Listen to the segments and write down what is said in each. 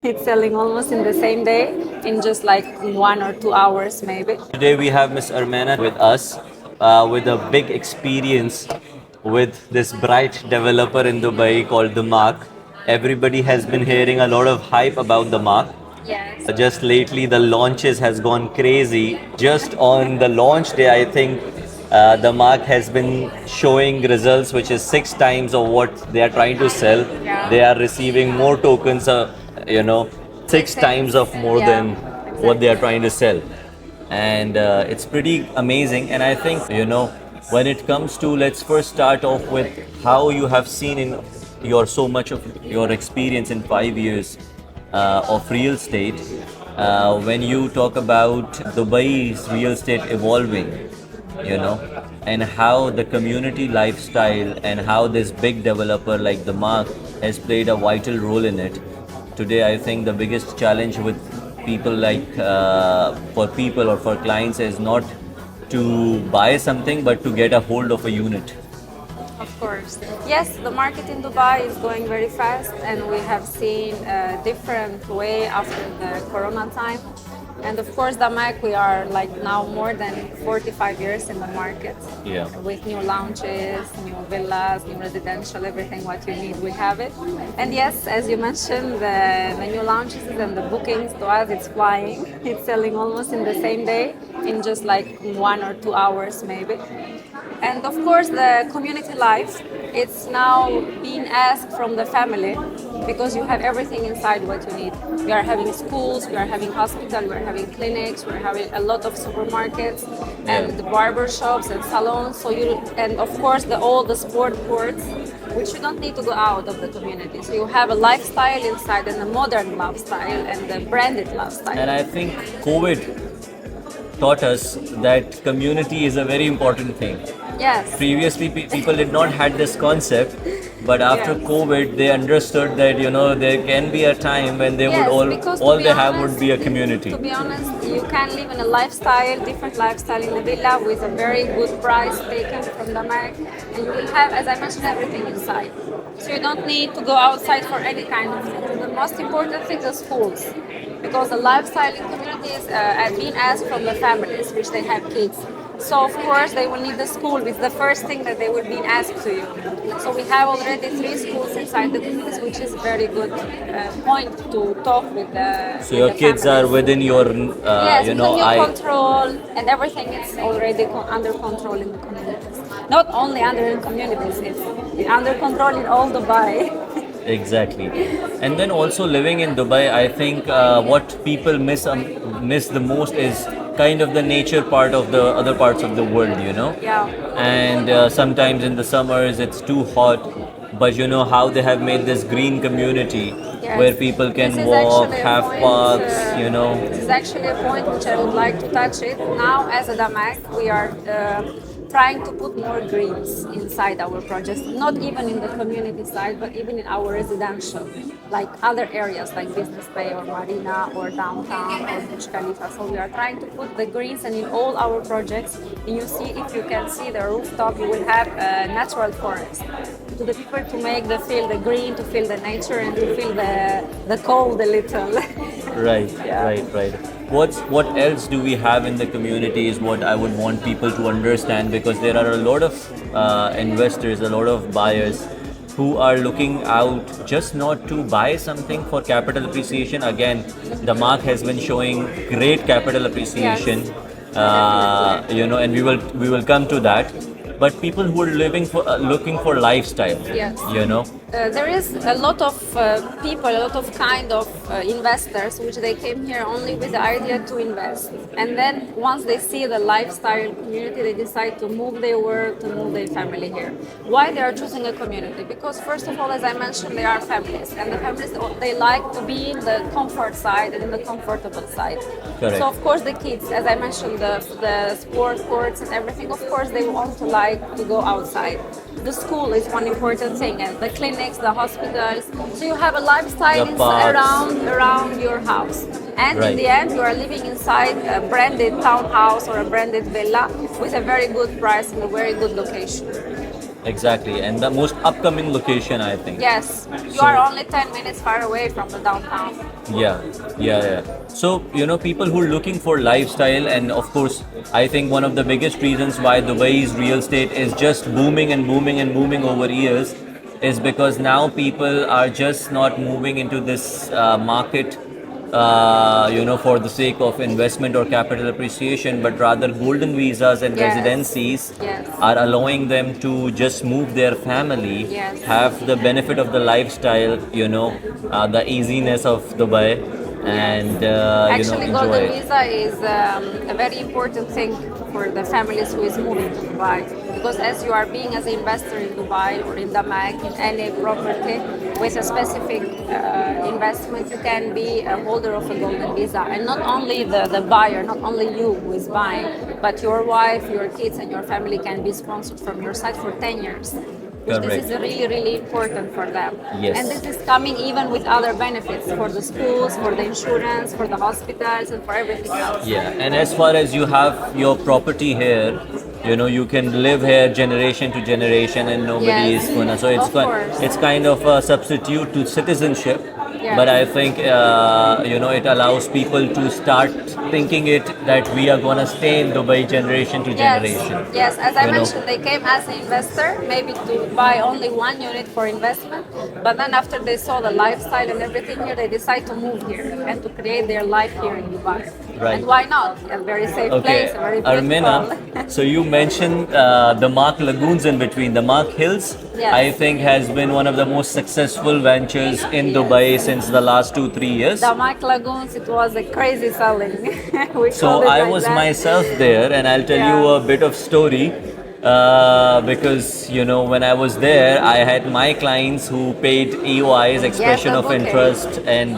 It's selling almost in the same day, in just like 1 or 2 hours, maybe. Today we have Miss Armana with us with a big experience with this bright developer in Dubai called Damac. Everybody has been hearing a lot of hype about Damac. Yes. Just lately the launches has gone crazy. Just on the launch day, I think the mark has been showing results which is 6 times of what they are trying to sell. Yeah. They are receiving more tokens, you know, Makes six sense. times of more Yeah, than what they are exactly. trying to sell. And it's pretty amazing. And I think, when it comes to, let's first start off with how you have seen in your so much of your experience in 5 years of real estate. When you talk about Dubai's real estate evolving, and how the community lifestyle and how this big developer like the Mark has played a vital role in it. Today, I think the biggest challenge with people like for people or for clients is not to buy something but to get a hold of a unit. Of course. Yes, the market in Dubai is going very fast, and we have seen a different way after the Corona time. And of course, Damac, we are like now more than 45 years in the market, Yeah. with new launches, new villas, new residential, everything what you need, we have it. And yes, as you mentioned, the new launches and the bookings to us, it's flying. It's selling almost in the same day, in just like 1 or 2 hours, maybe. And of course, the community life, it's now being asked from the family, because you have everything inside what you need. We are having schools, we are having hospitals, we are having clinics, we are having a lot of supermarkets and the barber shops and salons. So and of course, all the sport courts, which you don't need to go out of the community. So you have a lifestyle inside, and a modern lifestyle and the branded lifestyle. And I think COVID taught us that community is a very important thing. Yes. Previously, people did not had this concept, but after Yes. COVID, they understood that there can be a time when they would Yes, because to all be they have would honest, be a community. to be honest, you can live in a lifestyle, different lifestyle in the villa with a very good price taken from the market, and you will have, as I mentioned, everything inside. So you don't need to go outside for any kind of thing. The most important thing is schools, because the lifestyle in communities are being asked from the families, which they have kids. So of course they will need the school. It's the first thing that they will be asked to you. So we have already 3 schools inside the communities, which is very good point to talk with the So your the kids are families. within your, Yes, within your eye. control, and everything is already under control in the communities. Not only under in communities, it's under control in all Dubai. Exactly. And then also living in Dubai, I think what people miss the most is kind of the nature part of the other parts of the world. Yeah. And sometimes in the summers it's too hot, but how they have made this green community where Yes, people this can is walk, actually a have point. parks. This is actually a point which I would like to touch it. Now, as a Damac, we are trying to put more greens inside our projects, not even in the community side, but even in our residential, like other areas like Business Bay or Marina or downtown or Burj Khalifa. So we are trying to put the greens, and in all our projects, and you see, if you can see the rooftop, you will have a natural forest to the people, to make the feel the green, to feel the nature, and to feel the cold a little. Right, Yeah. right. What else do we have in the community is what I would want people to understand, because there are a lot of investors, a lot of buyers who are looking out just not to buy something for capital appreciation. Again, the mark has been showing great capital Yes, appreciation, definitely. and we will come to that. But people who are living for looking for lifestyle, Yes. you know. There is a lot of people, a lot of kind of investors, which they came here only with the idea to invest. And then once they see the lifestyle community, they decide to move their work, to move their family here. Why they are choosing a community? Because first of all, as I mentioned, they are families. And the families, they like to be in the comfort side and in the comfortable side. Correct. So of course the kids, as I mentioned, the sport courts and everything, of course they want to like to go outside. The school is one important thing, and the clinics, the hospitals. So you have a lifestyle The parks. around your house. And in Right. the end, you are living inside a branded townhouse or a branded villa with a very good price and a very good location. Exactly, and the most upcoming location, I think. Yes, you So, are only 10 minutes far away from the downtown. yeah, yeah. So, people who are looking for lifestyle, and of course, I think one of the biggest reasons why Dubai's real estate is just booming and booming and booming over years is because now people are just not moving into this market, for the sake of investment or capital appreciation, but rather golden visas and Yes, residencies yes, are allowing them to just move their family, yes. have the benefit of the lifestyle, the easiness of Dubai, Yes. and Actually, enjoy golden it. visa is a very important thing for the families who is moving to Dubai. Because as you are being as an investor in Dubai or in Damac, in any property with a specific investment, you can be a holder of a golden visa. And not only the buyer, not only you who is buying, but your wife, your kids, and your family can be sponsored from your side for 10 years. Which this is Correct. really, really important for them. And Yes. this is coming even with other benefits for the schools, for the insurance, for the hospitals, and for everything else. Yeah, and as far as you have your property here, you can live here generation to generation, and nobody Yes, is gonna. So of course. it's kind of a substitute to citizenship, but I Yes. think it allows people to start thinking it that we are gonna stay in Dubai generation to Yes, generation. yes. As I You know, mentioned, they came as an investor, maybe to buy only one unit for investment. But then after they saw the lifestyle and everything here, they decide to move here and to create their life here in Dubai. Right. And why not? A very safe place, Okay, a very Armina, beautiful. so you mentioned the Mark Lagoons in between. The Mark Hills, Yes. I think, has been one of the most successful ventures in Yes. Dubai since the last 2, 3 years. Damac Lagoons, it was a crazy selling. We So called it I like was that. myself there, and I'll tell you Yeah. a bit of story. Because when I was there, I had my clients who paid EOIs, expression the of bouquet. interest, and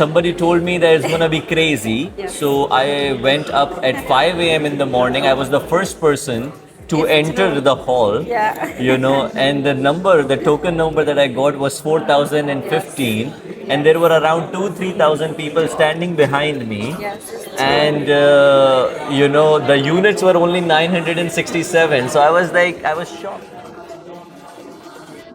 somebody told me that it's gonna be crazy. Yes. So I went up at 5 a.m. in the morning. I was the first person to It's enter true. the hall. Yeah. And the token number that I got was 4015, and there were around 3,000 people standing behind me. Yes, it's true. And the units were only 967, so I was shocked.